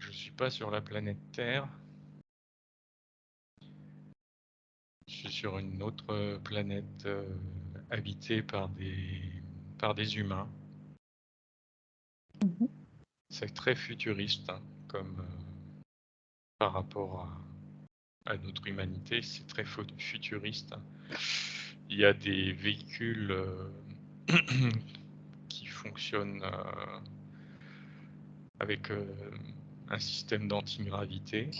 je suis pas sur la planète Terre. Je suis sur une autre planète habitée par des humains. Mhm. C'est très futuriste, hein, comme par rapport à notre humanité, c'est très futuriste. Il y a des véhicules qui fonctionnent avec un système d'antigravité.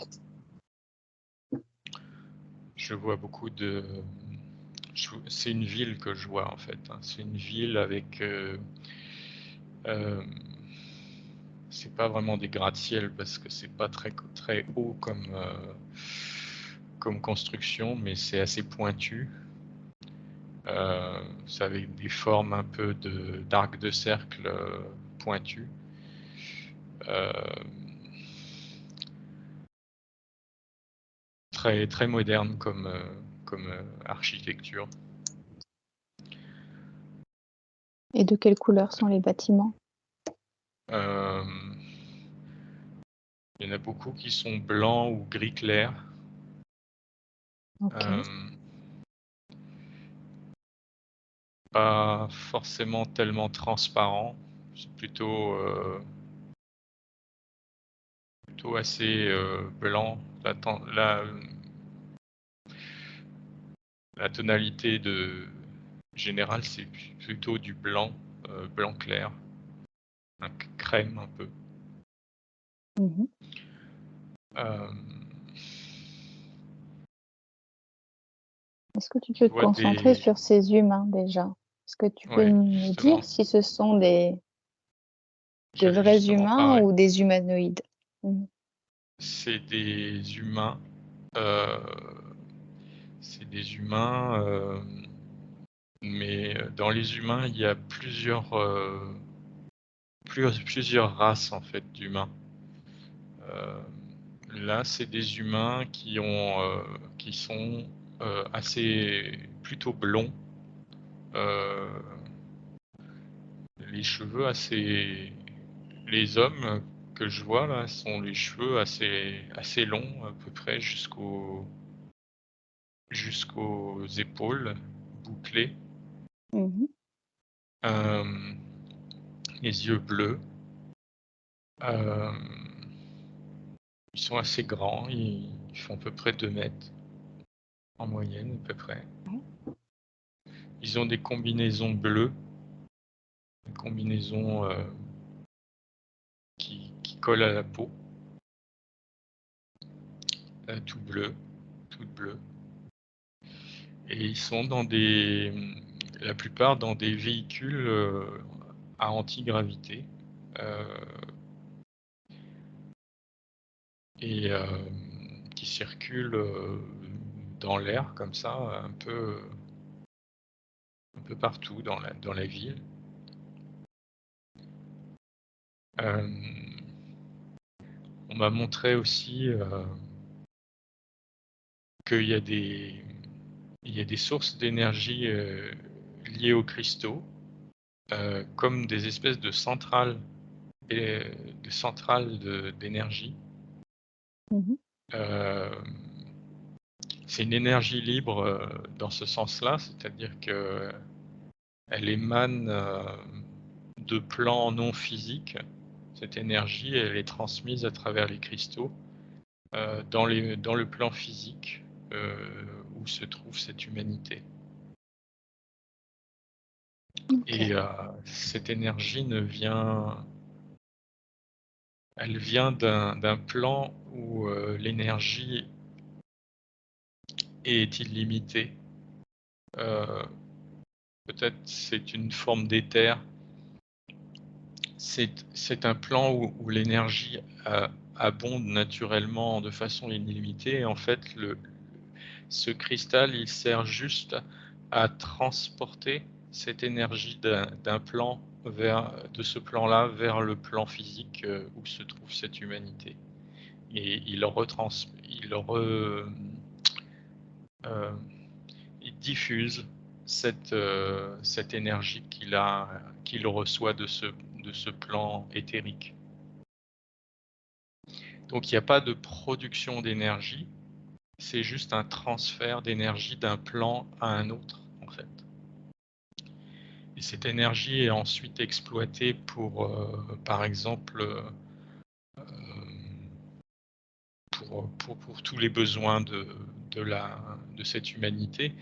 Je vois beaucoup de... C'est une ville que je vois en fait, hein. C'est une ville avec... c'est pas vraiment des gratte-ciel parce que c'est pas très haut comme construction, mais c'est assez pointu. C'est avec des formes un peu d'arc de cercle pointu. Très moderne comme architecture. Et de quelle couleur sont les bâtiments? Il y en a beaucoup qui sont blancs ou gris clair. Ok. Pas forcément tellement transparent. C'est plutôt assez blanc. La tonalité générale, c'est plutôt du blanc, blanc clair, un crème un peu. Mhm. Est-ce que tu Je peux te vois concentrer des... sur ces humains déjà? Est-ce que tu peux Ouais, me justement. dire si ce sont de J'allais vrais justement humains parler. ou des humanoïdes? Mhm. C'est des humains. euh, c'est des humains, mais dans les humains, il y a plusieurs races en fait d'humains. Là, c'est des humains qui sont assez plutôt blonds, les cheveux assez. Les hommes que je vois là sont les cheveux assez longs, à peu près jusqu'aux épaules, bouclés, Mhm. euh, les yeux bleus. Euh, Ils sont assez grands, ils font à peu près 2 mètres en moyenne, à peu près. Ils ont des combinaisons bleues, des combinaisons qui collent à la peau, tout bleu, toutes bleues. Et ils sont la plupart dans des véhicules à antigravité. Euh, et qui circulent dans l'air comme ça, un peu partout dans la ville. On m'a montré aussi qu'il y a des sources d'énergie liées aux cristaux, comme des espèces de centrales d'énergie. Mhm. C'est une énergie libre dans ce sens-là, c'est-à-dire que elle émane de plans non physiques. Cette énergie, elle est transmise à travers les cristaux dans le plan physique où se trouve cette humanité. Ok. Et cette énergie elle vient d'un plan où l'énergie est illimitée. Peut-être c'est une forme d'éther. C'est un plan où l'énergie abonde naturellement de façon illimitée. Et en fait, ce cristal, il sert juste à transporter cette énergie d'un plan de ce plan-là vers le plan physique où se trouve cette humanité. Et il diffuse cette énergie qu'il reçoit de ce plan éthérique. Donc il n'y a pas de production d'énergie, c'est juste un transfert d'énergie d'un plan à un autre, en fait. Et cette énergie est ensuite exploitée pour, par exemple, pour tous les besoins de cette humanité.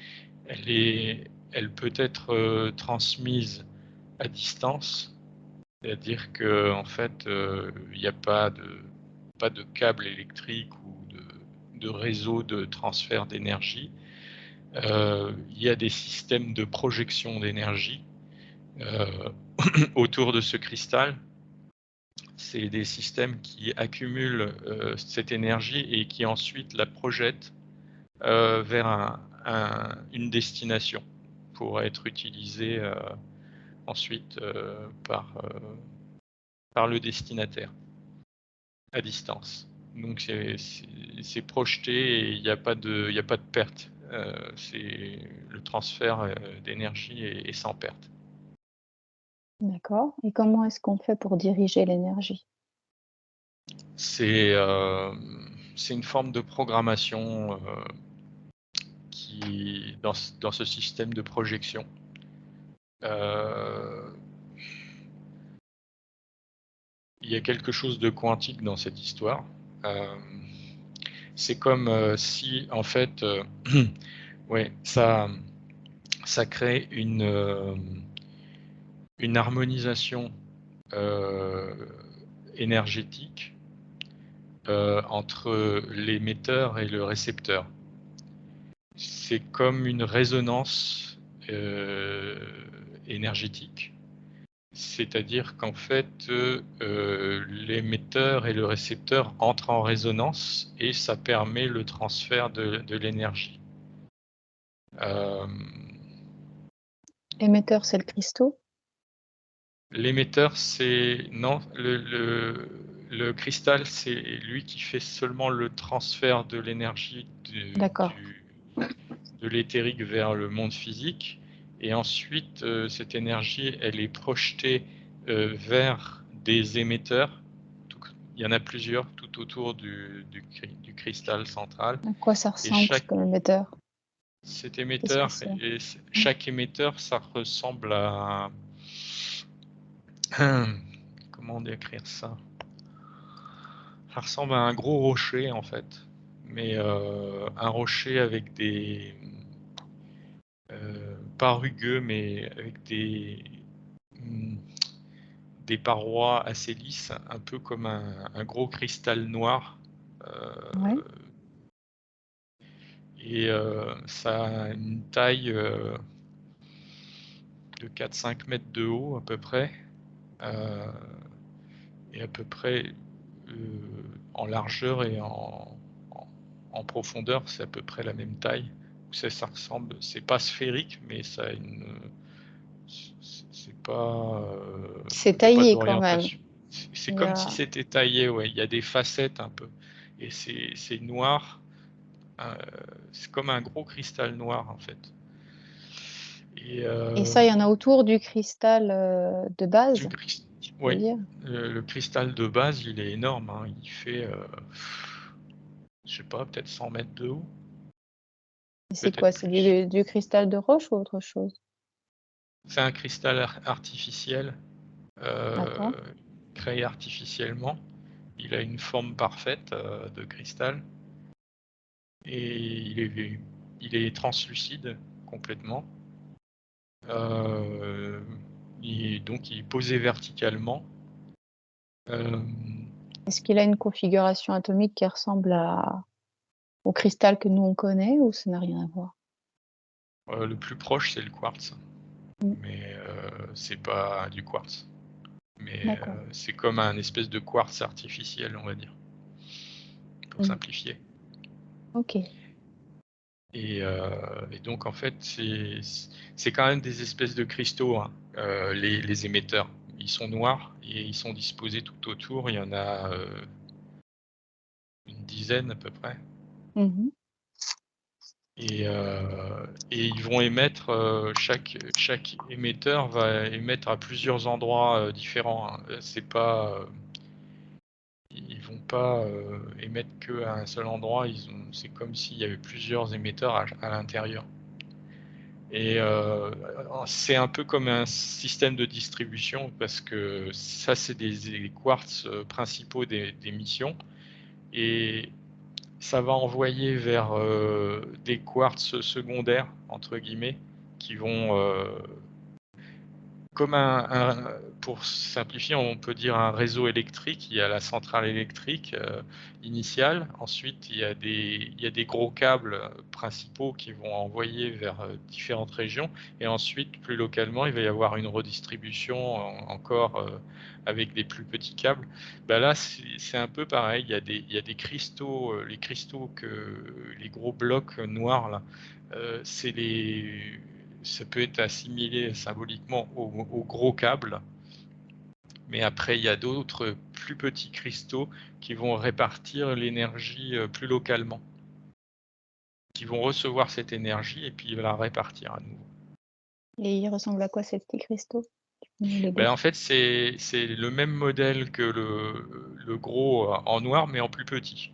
Elle peut être transmise à distance, c'est-à-dire que en fait, il n'y a pas de câble électrique ou de réseau de transfert d'énergie. Il y a des systèmes de projection d'énergie autour de ce cristal. C'est des systèmes qui accumulent cette énergie et qui ensuite la projettent vers une destination pour être utilisée ensuite par le destinataire à distance. Donc c'est projeté et il n'y a pas de perte. Le transfert d'énergie est sans perte. D'accord. Et comment est-ce qu'on fait pour diriger l'énergie? C'est une forme de programmation qui dans ce système de projection. Il y a quelque chose de quantique dans cette histoire. C'est comme si, en fait, ouais, ça crée une harmonisation énergétique entre l'émetteur et le récepteur. C'est comme une résonance énergétique. C'est-à-dire qu'en fait, l'émetteur et le récepteur entrent en résonance et ça permet le transfert de l'énergie. L'émetteur, c'est le cristaux? L'émetteur, c'est non, le cristal, c'est lui qui fait seulement le transfert de l'énergie D'accord. de l'éthérique vers le monde physique. Et ensuite, cette énergie, elle est projetée vers des émetteurs. Il y en a plusieurs tout autour du cristal central. À quoi ça Et ressemble comme émetteur? cet Qu'est-ce que émetteur, c'est? et chaque émetteur, ça ressemble à... Comment décrire ça? Ça ressemble à un gros rocher, en fait. Mais un rocher avec pas rugueux, mais avec des parois assez lisses, un peu comme un gros cristal noir. Ouais. Et ça a une taille de 4-5 mètres de haut à peu près. Et à peu près en largeur et en profondeur, c'est à peu près la même taille. Ça ressemble, c'est pas sphérique, mais ça a c'est pas, C'est il n'y a pas taillé quand même. d'orientation. C'est Il y comme si a... c'était taillé, ouais. Il y a des facettes un peu. Et c'est noir. C'est comme un gros cristal noir en fait. Et ça, il y en a autour du cristal de base, je veux Oui, dire. le cristal de base, il est énorme, hein. Il fait, je sais pas, peut-être 100 mètres de haut, Et c'est peut-être quoi? C'est plus. du cristal de roche ou autre chose? C'est un cristal artificiel, euh, D'accord. créé artificiellement. Il a une forme parfaite de cristal et il est translucide complètement. Euh, donc il est posé verticalement. Euh, Est-ce qu'il a une configuration atomique qui ressemble au cristal que nous on connaît ou ça n'a rien à voir? le plus proche, c'est le quartz, Mm. mais c'est pas du quartz. Mais D'accord. c'est comme un espèce de quartz artificiel, on va dire, pour Mm. simplifier. Ok. Et donc en fait, c'est quand même des espèces de cristaux, hein, les émetteurs. Ils sont noirs et ils sont disposés tout autour. Il y en a une dizaine à peu près. Mhm. Et ils vont émettre, chaque émetteur va émettre à plusieurs endroits différents, hein. C'est pas, vont pas émettre qu'à un seul endroit. C'est comme s'il y avait plusieurs émetteurs à l'intérieur. Et c'est un peu comme un système de distribution parce que ça, c'est des quartz principaux des missions. Et ça va envoyer vers des quartz secondaires, entre guillemets, qui vont comme pour simplifier, on peut dire un réseau électrique. Il y a la centrale électrique initiale. Ensuite, il y a des gros câbles principaux qui vont envoyer vers différentes régions. Et ensuite, plus localement, il va y avoir une redistribution encore avec des plus petits câbles. Ben là, c'est un peu pareil. Il y a des cristaux, les cristaux les gros blocs noirs là, ça peut être assimilé symboliquement aux gros câbles, mais après il y a d'autres plus petits cristaux qui vont répartir l'énergie plus localement, qui vont recevoir cette énergie et puis la répartir à nouveau. Et ils ressemblent à quoi ces petits cristaux? Tu peux nous les En décrire? fait, c'est le même modèle que le gros en noir, mais en plus petit.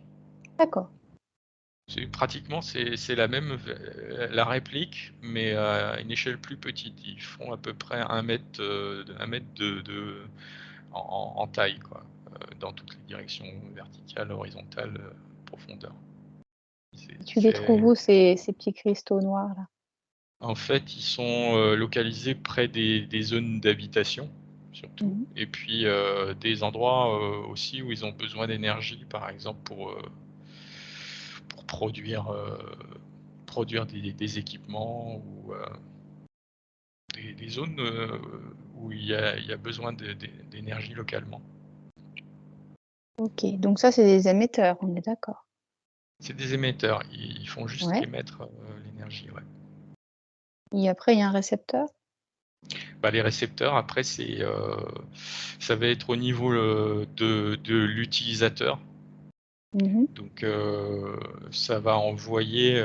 D'accord. Pratiquement, c'est la réplique, mais à une échelle plus petite. Ils font à peu près 1 mètre, en taille, quoi, dans toutes les directions, verticales, horizontales, profondeur. Tu les trouves où ces petits cristaux noirs là? En fait, ils sont localisés près des zones d'habitation, surtout, Mmh. et puis des endroits aussi où ils ont besoin d'énergie, par exemple pour produire des équipements ou des zones où il y a besoin d'énergie localement. OK, donc ça, c'est des émetteurs, on est d'accord? C'est des émetteurs, ils font juste Ouais. émettre l'énergie, ouais. Et après, il y a un récepteur? Les récepteurs, après, ça va être au niveau de l'utilisateur. Mmh. Donc, ça va envoyer,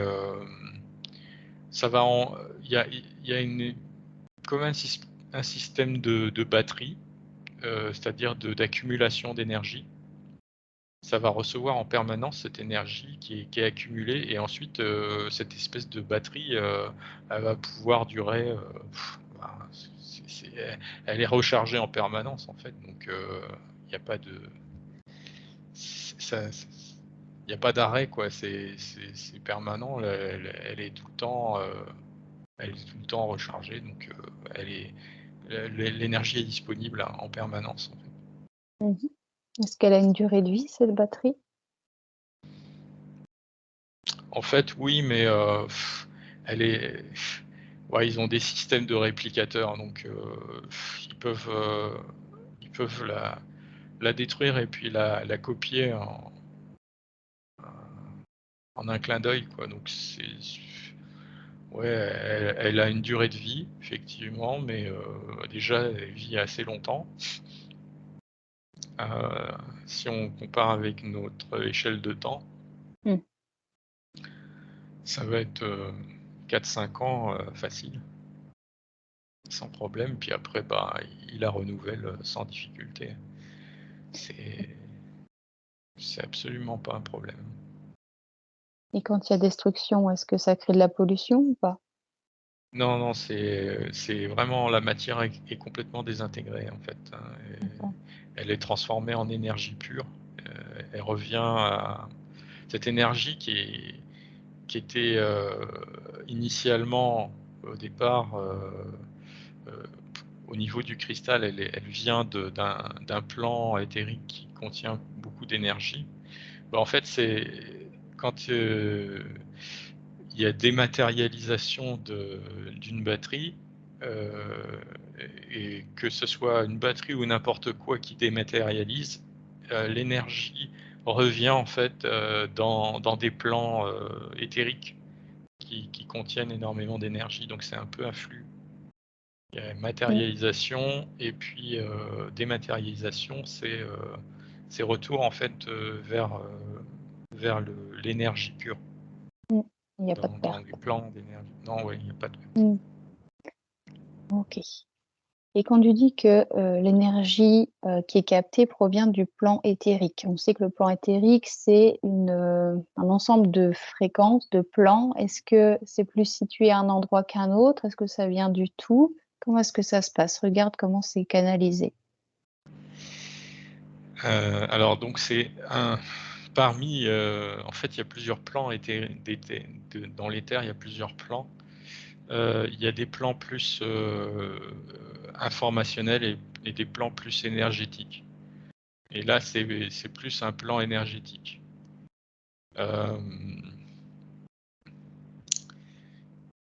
ça va en, il y a comme un système de batterie, c'est-à-dire d'accumulation d'énergie. Ça va recevoir en permanence cette énergie qui est accumulée et ensuite cette espèce de batterie, elle va pouvoir durer, bah, elle est rechargée en permanence en fait, donc il n'y a pas de ça, il n'y a pas d'arrêt quoi, c'est permanent, elle est tout le temps, elle est tout le temps rechargée, donc l'énergie est disponible en permanence en fait. Mmh. Est-ce qu'elle a une durée de vie, cette batterie? En fait, oui, mais elle est ouais, ils ont des systèmes de réplicateurs, donc ils peuvent la détruire et puis la copier en un clin d'œil, quoi, donc ouais, elle a une durée de vie, effectivement, mais déjà, elle vit assez longtemps. Si on compare avec notre échelle de temps, Mmh. ça va être 4-5 ans facile. Sans problème, puis après, il la renouvelle sans difficulté. C'est c'est absolument pas un problème. Et quand il y a destruction, est-ce que ça crée de la pollution ou pas? Non, non, c'est vraiment la matière est complètement désintégrée en fait, hein, et D'accord. elle est transformée en énergie pure. Elle revient à cette énergie qui était initialement au départ heu, au niveau du cristal, elle vient d'un plan éthérique qui contient beaucoup d'énergie. En fait, c'est quand il y a dématérialisation d'une batterie, heu, et que ce soit une batterie ou n'importe quoi qui dématérialise, l'énergie revient en fait dans des plans éthériques qui contiennent énormément d'énergie. Donc c'est un peu un flux. Il y a Mmh. matérialisation et puis dématérialisation, c'est retour en fait vers l'énergie pure Mmh. Il y a pas de dans perte. les plans d'énergie. Non, oui, il n'y a pas de. Mmh. OK. Et quand tu dis que l'énergie qui est captée provient du plan éthérique, on sait que le plan éthérique, c'est un ensemble de fréquences, de plans. Est-ce que c'est plus situé à un endroit qu'un autre? Est-ce que ça vient du tout? Comment est-ce que ça se passe? Regarde comment c'est canalisé. Alors donc c'est parmi, en fait, il y a plusieurs plans dans l'éther, il y a plusieurs plans. Il y a des plans plus informationnels et des plans plus énergétiques. Et là, c'est plus un plan énergétique. J'ai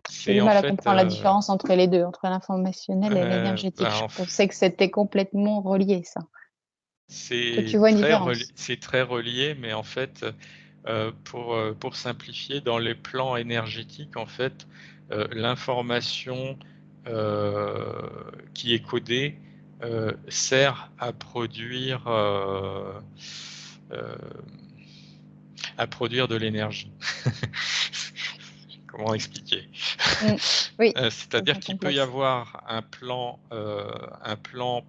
C'est du en mal à fait, comprendre la différence entre les deux, entre l'informationnel et l'énergétique. ben, Je pensais que c'était complètement relié, ça. Toi, tu c'est vois une différence? très relié, mais en fait, pour simplifier, dans les plans énergétiques, en fait, l'information qui est codée sert euh, à produire de l'énergie. Comment expliquer? Mm. Oui, ça C'est-à-dire devient qu'il peut y complexe. avoir un plan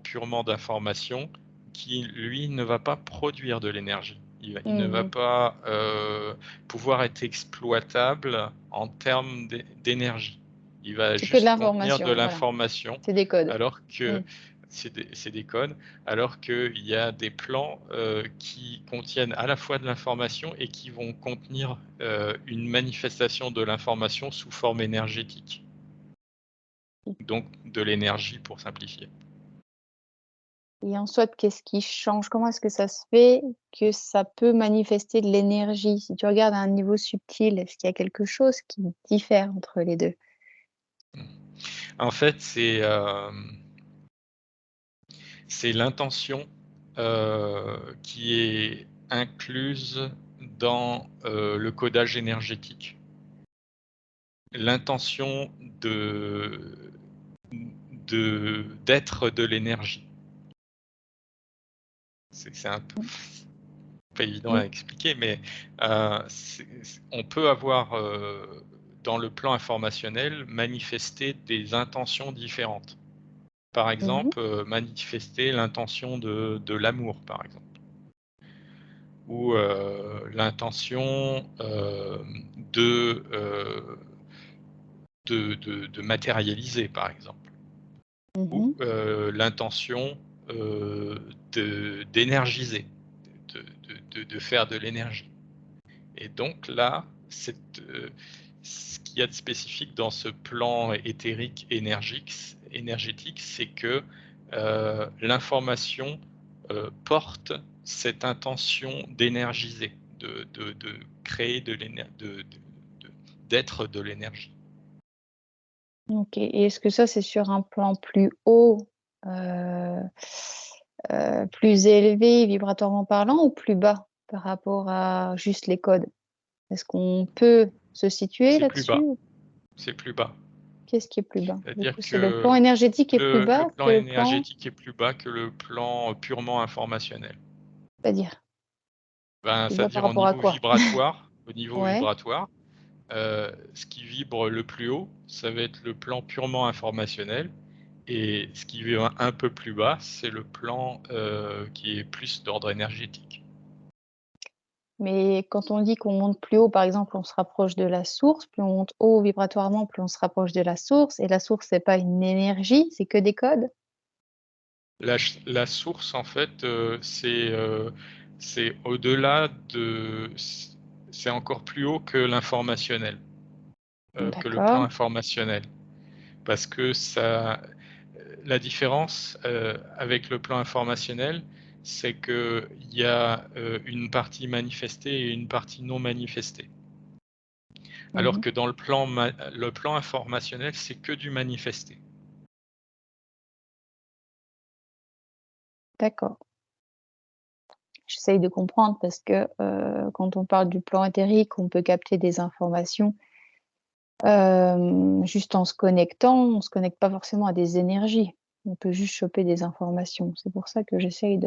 purement d'information qui, lui, ne va pas produire de l'énergie. Il ne va Mhm. pas pouvoir être exploitable en termes d'énergie. Il va C'est que de juste contenir de l'information, voilà. l'information, C'est des codes. alors Mm. que c'est des codes, alors qu'il y a des plans qui contiennent à la fois de l'information et qui vont contenir une manifestation de l'information sous forme énergétique. Donc de l'énergie pour simplifier. Et en soit, qu'est-ce qui change? Comment est-ce que ça se fait que ça peut manifester de l'énergie? Si tu regardes à un niveau subtil, est-ce qu'il y a quelque chose qui diffère entre les deux? En fait, c'est l'intention qui est incluse dans le codage énergétique. L'intention d'être de l'énergie. C'est un peu pas évident Mm. à expliquer, mais on peut avoir dans le plan informationnel manifester des intentions différentes. Par Mhm. exemple, manifester l'intention de l'amour, par exemple, ou l'intention de, de matérialiser, par exemple, ou Mhm. l'intention d'énergiser, de faire de l'énergie. Et donc là, ce qu'il y a de spécifique dans ce plan éthérique énergétique, c'est que l'information porte cette intention d'énergiser, de créer de l'énergie, d'être de l'énergie. Ok. Et est-ce que ça, c'est sur un plan plus haut, euh, plus élevé, vibratoirement parlant, ou plus bas par rapport à juste les codes? Est-ce qu'on peut se situer C'est plus bas. là-dessus? C'est plus bas. Qu'est-ce qui est plus bas? Du C'est-à-dire coup, c'est le plan que énergétique qui est plus le bas plan que le plan, énergétique est plus bas que le plan purement informationnel. c'est-à-dire Ben, plus ça veut bas par dire rapport à quoi? au niveau Ouais, vibratoire, ce qui vibre le plus haut, ça va être le plan purement informationnel, et ce qui vibre un peu plus bas, c'est le plan qui est plus d'ordre énergétique. mais quand on dit qu'on monte plus haut, par exemple, on se rapproche de la source, plus on monte haut vibratoirement, plus on se rapproche de la source, et la source, c'est pas une énergie, c'est que des codes? La source, en fait, c'est au-delà c'est encore plus haut que l'informationnel, que le plan D'accord. informationnel. Parce que la différence avec le plan informationnel, c'est qu'il y a une partie manifestée et une partie non manifestée. Alors Mhm. que dans le plan informationnel, c'est que du manifesté. D'accord. J'essaye de comprendre parce que quand on parle du plan éthérique, on peut capter des informations juste en se connectant. On ne se connecte pas forcément à des énergies. On peut juste choper des informations. C'est pour ça que j'essaye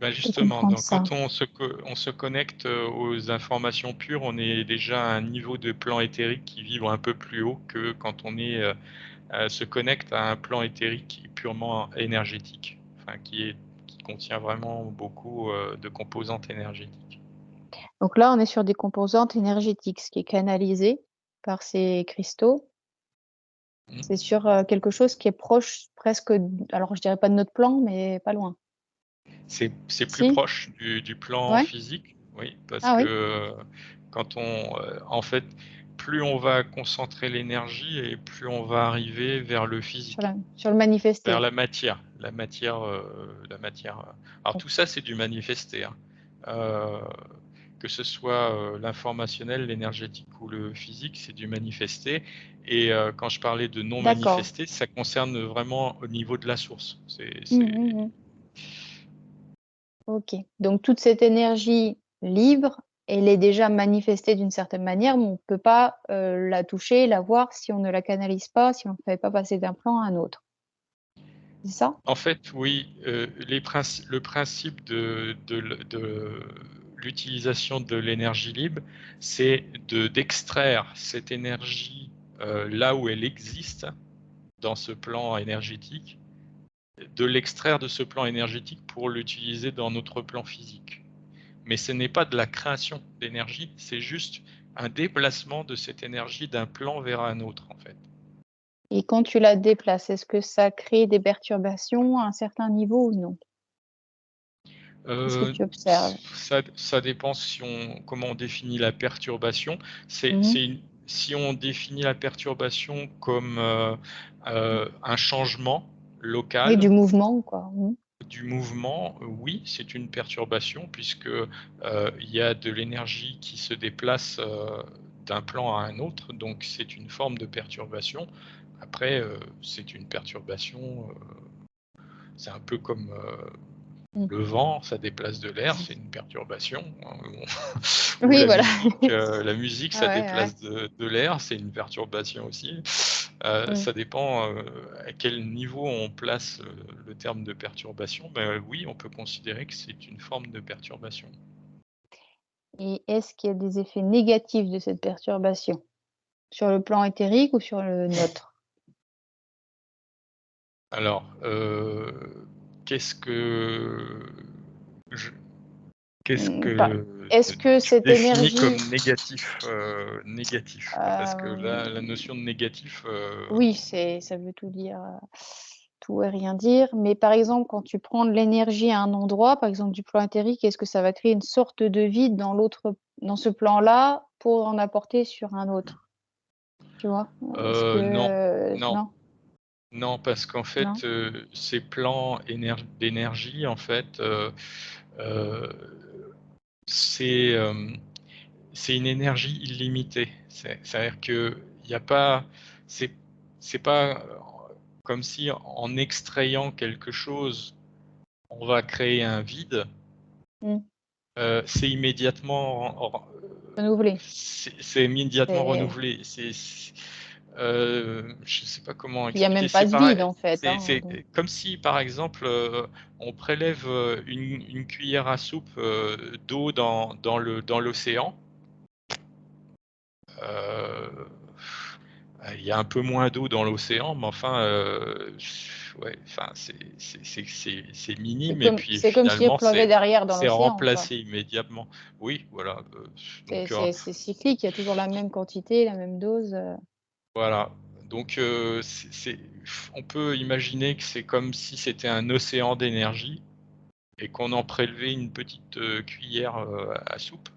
Ben de justement, comprendre donc, ça. quand on se connecte aux informations pures, on est déjà à un niveau de plan éthérique qui vibre un peu plus haut que quand on est se connecte à un plan éthérique purement énergétique, enfin, qui contient vraiment beaucoup de composantes énergétiques. Donc là, on est sur des composantes énergétiques, ce qui est canalisé par ces cristaux. C'est sur quelque chose qui est proche presque, alors je dirais pas de notre plan, mais pas loin. C'est plus Si? proche du plan Ouais? physique, oui, parce Ah oui? que quand en fait, plus on va concentrer l'énergie et plus on va arriver vers le physique, Sur le vers manifesté. la matière. Alors tout ça, c'est du manifesté, hein. Que ce soit l'informationnel, l'énergétique ou le physique, c'est du manifesté. Et quand je parlais de non D'accord. manifesté, ça concerne vraiment au niveau de la source. Ok. Donc toute cette énergie libre, elle est déjà manifestée d'une certaine manière, mais on ne peut pas la toucher, la voir si on ne la canalise pas, si on ne fait pas passer d'un plan à un autre. C'est ça? En fait, oui, le principe de l'utilisation de l'énergie libre, c'est d'extraire cette énergie là où elle existe, dans ce plan énergétique, de l'extraire de ce plan énergétique pour l'utiliser dans notre plan physique. Mais ce n'est pas de la création d'énergie, c'est juste un déplacement de cette énergie d'un plan vers un autre, en fait. Et quand tu la déplaces, est-ce que ça crée des perturbations à un certain niveau ou non? Qu'est-ce que tu observes? Ça dépend comment on définit la perturbation. Mhm. Si on définit la perturbation comme un changement Oui, du local mouvement, quoi. Mhm. du mouvement, oui, c'est une perturbation puisque il y a de l'énergie qui se déplace d'un plan à un autre, donc c'est une forme de perturbation. Après, c'est une perturbation, c'est un peu comme Mm. le vent, ça déplace de l'air, c'est une perturbation, hein, ou Oui, voilà. la musique, Ah ça ouais, ouais. déplace de l'air, c'est une perturbation aussi. Mm. Ça dépend à quel niveau on place le terme de perturbation. Ben, oui, on peut considérer que c'est une forme de perturbation. Et est-ce qu'il y a des effets négatifs de cette perturbation? Sur le plan éthérique ou sur le nôtre? Alors, qu'est-ce que je qu'est-ce Pas que est-ce que tu cette définis comme énergie, négatif? Parce que là, la hem, notion de négatif, oui, ça veut tout dire, tout et rien dire, mais par exemple, quand tu prends de l'énergie à un endroit, par exemple du plan éthérique, est-ce que ça va créer une sorte de vide dans ce plan-là pour en apporter sur un autre? Tu vois? Est-ce non, que non, non? non, parce qu'en Non? fait, ces plans d'énergie, en fait, heu, c'est, c'est une énergie illimitée. C'est-à-dire qu'il y a pas c'est c'est pas comme si en extrayant quelque chose, on va créer un vide, Mmh. c'est immédiatement Renouvelé. c'est immédiatement C'est renouvelé. Je ne sais pas comment Il y a expliquer. même pas C'est de vide pareil, en fait, hein, c'est donc comme si, par exemple, on prélève, une cuillère à soupe, d'eau dans l'océan. Heu, il y a un peu moins d'eau dans l'océan, mais enfin, ouais, enfin, c'est minime et puis c'est comme si on finalement, plongeait derrière dans c'est l'océan, quoi. remplacé immédiatement. Oui, voilà, C'est donc c'est c'est cyclique, il y a toujours la même quantité, la même dose, voilà, donc on peut imaginer que c'est comme si c'était un océan d'énergie et qu'on en prélevait une petite, cuillère, à soupe.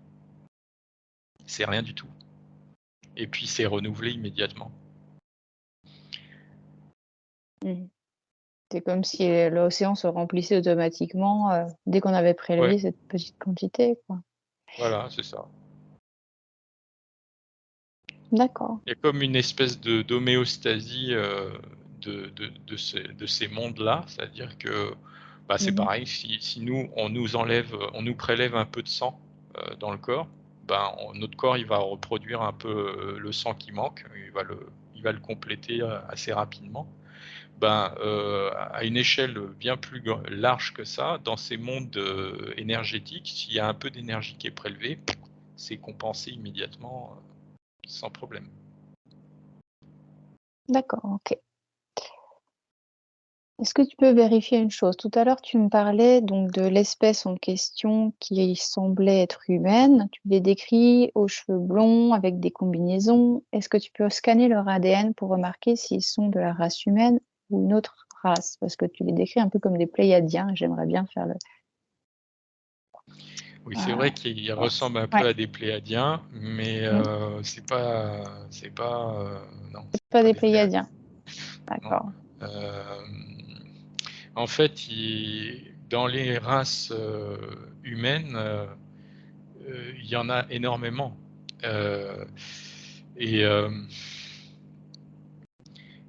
C'est rien du tout et puis c'est renouvelé immédiatement. mmh. C'est comme si, l'océan se remplissait automatiquement, dès qu'on avait Ouais, prélevé cette petite quantité, quoi. voilà, c'est ça. D'accord. Il y a comme une espèce de d'homéostasie, de ces mondes-là. C'est-à-dire que, bah, c'est Mmh. pareil, si nous, on nous prélève un peu de sang, dans le corps, ben, notre corps, il va reproduire un peu, le sang qui manque, il va le compléter, assez rapidement. Ben, à une échelle bien plus large que ça, dans ces mondes, énergétiques, s'il y a un peu d'énergie qui est prélevée, c'est compensé immédiatement, sans problème. D'accord, OK. Est-ce que tu peux vérifier une chose? Tout à l'heure, tu me parlais donc de l'espèce en question qui semblait être humaine. Tu les décris aux cheveux blonds, avec des combinaisons. Est-ce que tu peux scanner leur ADN pour remarquer s'ils sont de la race humaine ou une autre race? Parce que tu les décris un peu comme des Pléiadiens, et j'aimerais bien faire le... Oui, c'est vrai qu'ils Ouais. ressemblent un Ouais. peu à des Pléiadiens, mais Mm. c'est pas, non, c'est Pas pas des des Pléiadiens. Pléiadiens. Non. D'accord. En fait, dans les races humaines, il y en a énormément. Et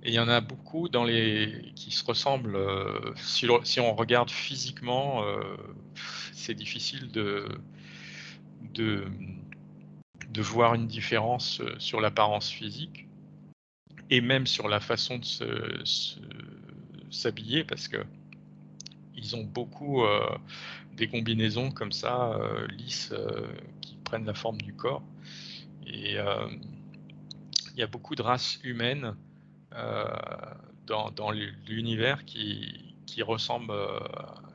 il y en a beaucoup qui se ressemblent. Si on regarde physiquement, c'est difficile de, de voir une différence sur l'apparence physique et même sur la façon de s'habiller, parce que ils ont beaucoup des combinaisons comme ça, lisses, qui prennent la forme du corps. Et il y a beaucoup de races humaines euh, dans l'univers qui ressemblent,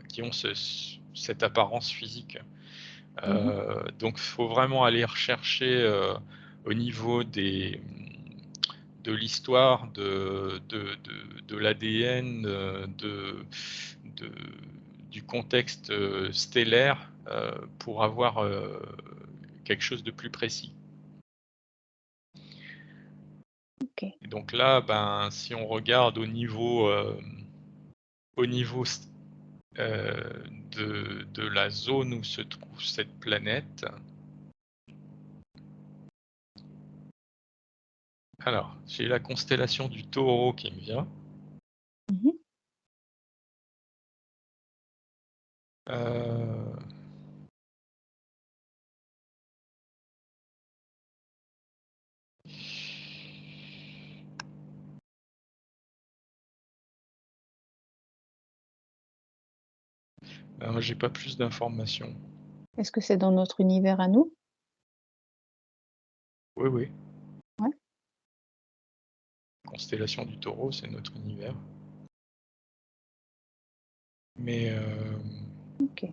qui ont cette apparence physique. Mhm. Donc il faut vraiment aller rechercher au niveau de l'histoire, de l'ADN, de- du contexte stellaire pour avoir quelque chose de plus précis. Ok. Et donc là, ben, si on regarde au niveau de la zone où se trouve cette planète, alors j'ai la constellation du Taureau qui me vient. Mhm. Euh, Moi, j'ai pas plus d'informations. Est-ce que c'est dans notre univers à nous? Oui, oui. Ouais. Constellation du Taureau, c'est notre univers. Mais Ok.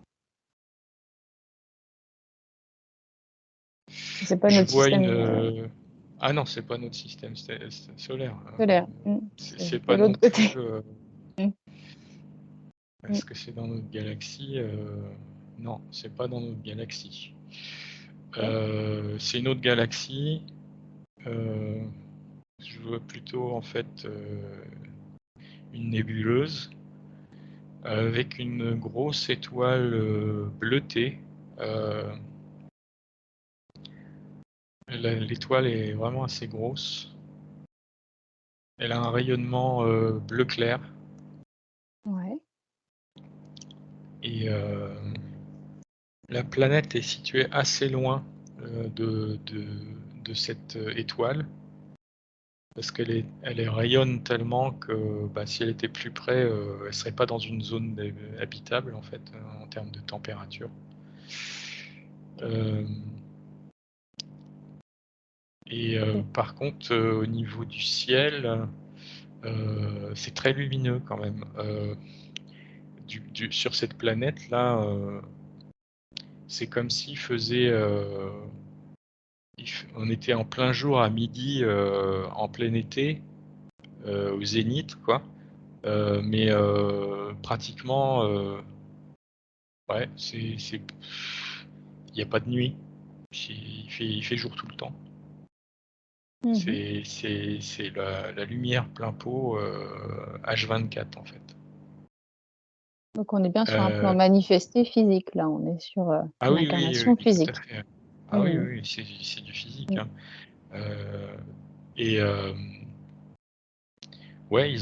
C'est pas je notre vois système ah non, c'est pas notre système solaire. solaire. Mm. C'est De pas non l'autre plus. côté. Mm. Mm. Est-ce que c'est dans notre galaxie? Non, c'est pas dans notre galaxie. Ok. C'est une autre galaxie. Euh, je vois plutôt en fait une nébuleuse avec une grosse étoile bleutée. Euh, L'étoile est vraiment assez grosse. Elle a un rayonnement bleu clair Ouais. et la planète est située assez loin de cette étoile parce elle rayonne tellement que bah, si elle était plus près, elle serait pas dans une zone habitable en fait en termes de température. Euh, et Ok. par contre, au niveau du ciel, c'est très lumineux quand même. Sur cette planète-là, c'est comme s'il faisait... on était en plein jour à midi, en plein été, au zénith, quoi. Mais pratiquement, ouais, il n'y a pas de nuit. Il fait jour tout le temps. Mhm. C'est la lumière plein pot H24 en fait. Donc on est bien sur un plan Euh, manifesté physique, là. On est sur ah une oui, oui, oui, incarnation oui, tout à physique. fait. Ah oui, Mhm. oui, c'est du physique, Mm. hein. Et ouais,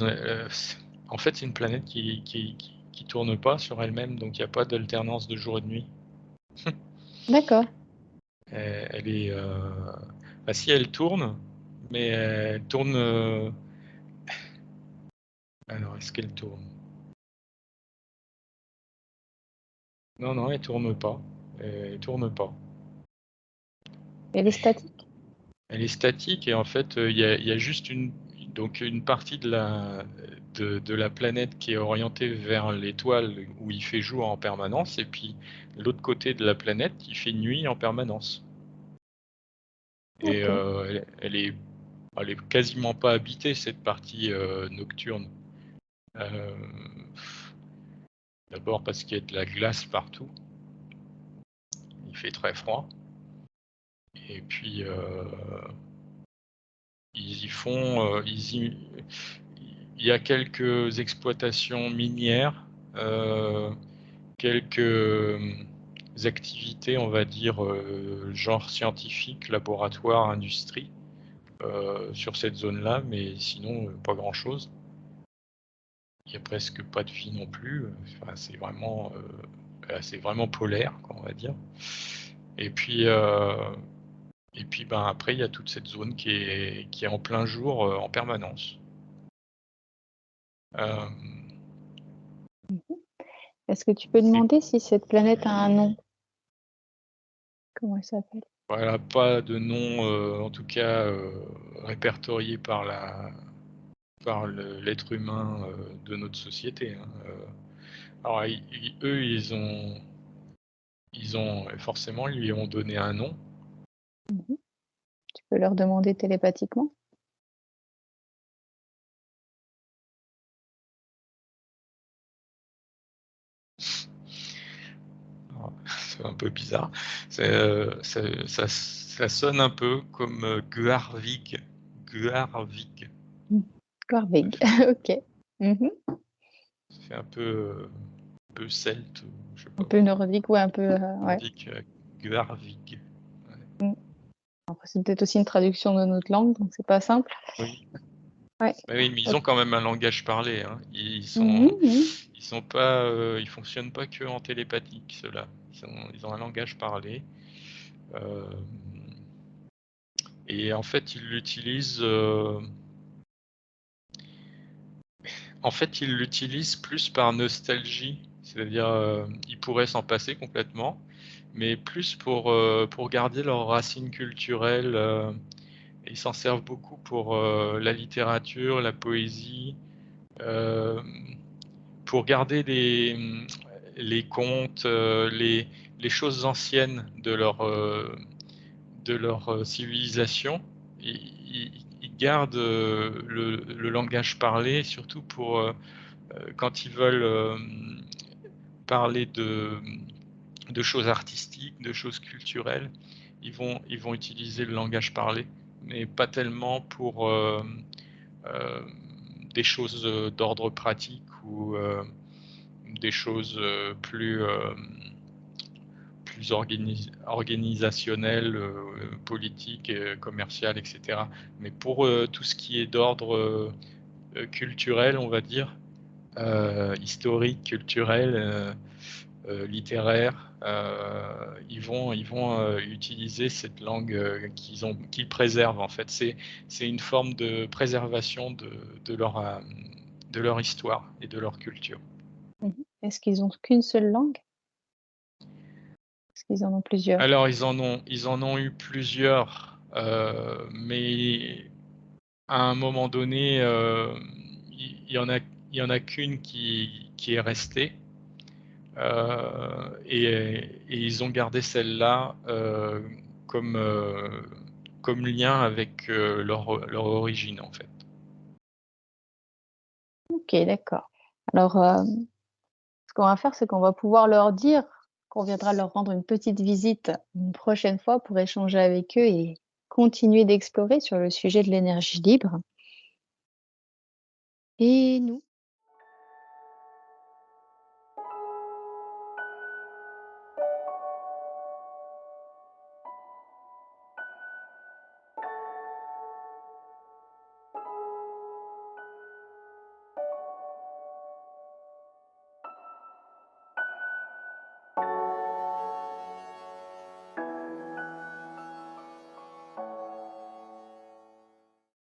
en fait, c'est une planète qui tourne pas sur elle-même, donc il n'y a pas d'alternance de jour et de nuit. D'accord. Elle est, bah, si elle tourne, mais elle tourne. Alors, est-ce qu'elle tourne? Non, non, elle tourne pas. Elle tourne pas. Elle est statique? Elle est statique et en fait, il y a juste Donc une partie de la planète qui est orientée vers l'étoile où il fait jour en permanence et puis l'autre côté de la planète, il fait nuit en permanence et OK. elle est quasiment pas habitée cette partie, nocturne. Hem, D'abord parce qu'il y a de la glace partout, il fait très froid et puis, ils y font, il y a quelques exploitations minières, quelques, activités, on va dire, genre scientifique, laboratoire, industrie, sur cette zone-là, mais sinon, pas grand-chose. Il y a presque pas de vie non plus, enfin c'est vraiment polaire quoi, on va dire et puis, ben, après il y a toute cette zone qui est en plein jour, en permanence. Hem Mmh. Est-ce que tu peux et demander si cette planète a un nom? Comment elle s'appelle? voilà, pas de nom, en tout cas, répertorié par l'être humain, de notre société, hein, alors eux, ils ont forcément, ils lui ont donné un nom. Mmh. Tu peux leur demander télépathiquement? Alors, c'est un peu bizarre. Ça sonne un peu comme, Guarvig. Guarvig. Mmh. Ça Corvig. fait OK. Mmh. ça fait un peu celte, je sais Un pas, peu nordique, ouais, un peu, ouais. nordique, Guarvig. Ouais. Mmh. Après c'est peut-être aussi une traduction de notre langue, donc c'est pas simple. Oui. Ouais. Bah oui, mais ils OK. ont quand même un langage parlé, hein. Mmh mh. Mmh. Ils sont pas, ils fonctionnent pas qu'en télépathique ceux-là. Ils ont un langage parlé, hem et en fait, ils l'utilisent plus par nostalgie. C'est-à-dire, ils pourraient s'en passer complètement, mais plus pour garder leurs racines culturelles, ils s'en servent beaucoup pour, la littérature, la poésie, hem pour garder les contes, les choses anciennes de leur, civilisation. Ils gardent, le langage parlé surtout pour, quand ils veulent, parler de choses artistiques, de choses culturelles, ils vont utiliser le langage parlé, mais pas tellement pour, hem, des choses, d'ordre pratique ou, des choses, plus organisationnelles, politiques, commerciales et cetera. Mais pour, tout ce qui est d'ordre, culturel, on va dire, historique, culturel, littéraire, ils vont, utiliser cette langue, qu'ils préservent en fait. C'est une forme de préservation de leur histoire et de leur culture. Mmh. Est-ce qu'ils ont qu'une seule langue? Est-ce qu'ils en ont plusieurs? Alors ils en ont eu plusieurs, mais à un moment donné, il y en a qu'une qui est restée, et ils ont gardé celle-là, comme, comme lien avec, leur origine, en fait. OK, d'accord. Alors, ce qu'on va faire, c'est qu'on va pouvoir leur dire qu'on viendra leur rendre une petite visite une prochaine fois pour échanger avec eux et continuer d'explorer sur le sujet de l'énergie libre et nous